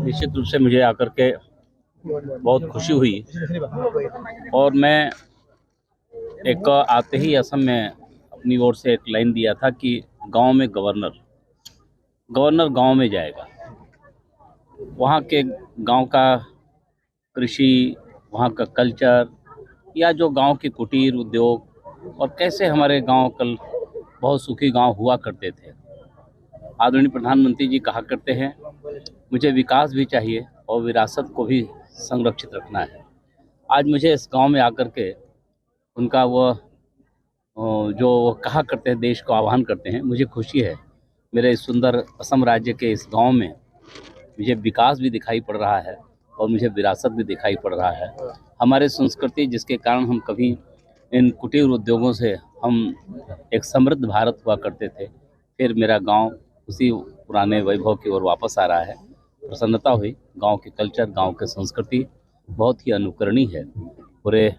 निश्चित रूप से मुझे आकर के बहुत खुशी हुई और मैं एक आते ही असम में अपनी ओर से एक लाइन दिया था कि गांव में गवर्नर गवर्नर गांव में जाएगा। वहाँ के गांव का कृषि, वहाँ का कल्चर या जो गांव के कुटीर उद्योग और कैसे हमारे गांव कल बहुत सुखी गांव हुआ करते थे। आदरणीय प्रधानमंत्री जी कहा करते हैं, मुझे विकास भी चाहिए और विरासत को भी संरक्षित रखना है। आज मुझे इस गांव में आकर के उनका वो जो वो कहा करते हैं, देश को आह्वान करते हैं, मुझे खुशी है। मेरे इस सुंदर असम राज्य के इस गांव में मुझे विकास भी दिखाई पड़ रहा है और मुझे विरासत भी दिखाई पड़ रहा है। हमारे संस्कृति जिसके कारण हम कभी इन कुटीर उद्योगों से हम एक समृद्ध भारत हुआ करते थे, फिर मेरा गांव उसी पुराने वैभव की ओर वापस आ रहा है। प्रसन्नता हुई। गांव के कल्चर, गांव के संस्कृति बहुत ही अनुकरणीय है। पूरे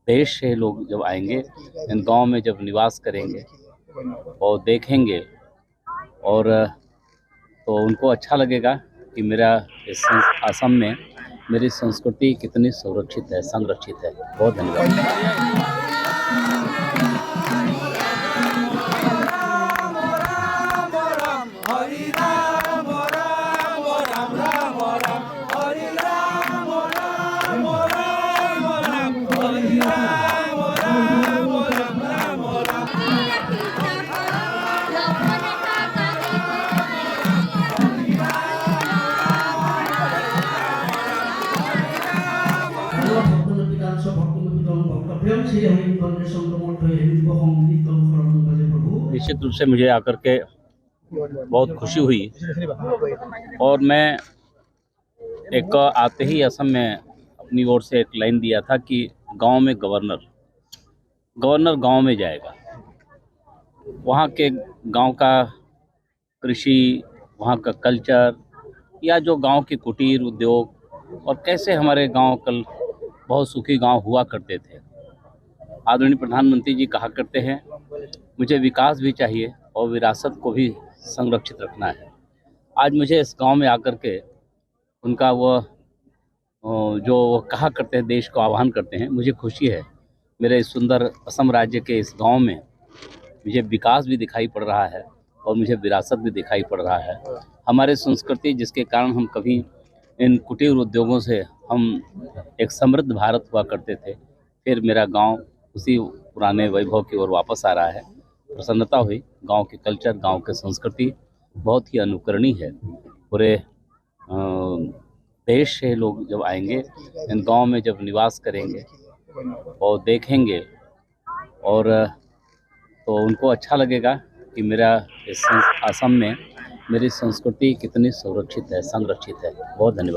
देश से लोग जब आएंगे, इन गांव में जब निवास करेंगे और देखेंगे और तो उनको अच्छा लगेगा कि मेरा इस असम में मेरी संस्कृति कितनी सुरक्षित है, संरक्षित है। बहुत धन्यवाद। निश्चित रूप से मुझे आकर के बहुत खुशी हुई और मैं एक आते ही असम में अपनी ओर से एक लाइन दिया था कि गांव में गवर्नर गांव में जाएगा। वहाँ के गांव का कृषि, वहाँ का कल्चर या जो गांव के कुटीर उद्योग और कैसे हमारे गांव कल बहुत सुखी गांव हुआ करते थे। आदरणीय प्रधानमंत्री जी कहा करते हैं, मुझे विकास भी चाहिए और विरासत को भी संरक्षित रखना है। आज मुझे इस गांव में आकर के उनका वो जो वो कहा करते हैं, देश को आह्वान करते हैं, मुझे खुशी है। मेरे इस सुंदर असम राज्य के इस गांव में मुझे विकास भी दिखाई पड़ रहा है और मुझे विरासत भी दिखाई पड़ रहा है। हमारे संस्कृति जिसके कारण हम कभी इन कुटीर उद्योगों से हम एक समृद्ध भारत हुआ करते थे, फिर मेरा गांव उसी पुराने वैभव की ओर वापस आ रहा है। प्रसन्नता हुई। गांव के कल्चर, गांव के संस्कृति बहुत ही अनुकरणीय है। पूरे देश से लोग जब आएंगे, इन गांव में जब निवास करेंगे और देखेंगे और तो उनको अच्छा लगेगा कि मेरा इस असम में मेरी संस्कृति कितनी सुरक्षित है, संरक्षित है। बहुत धन्यवाद।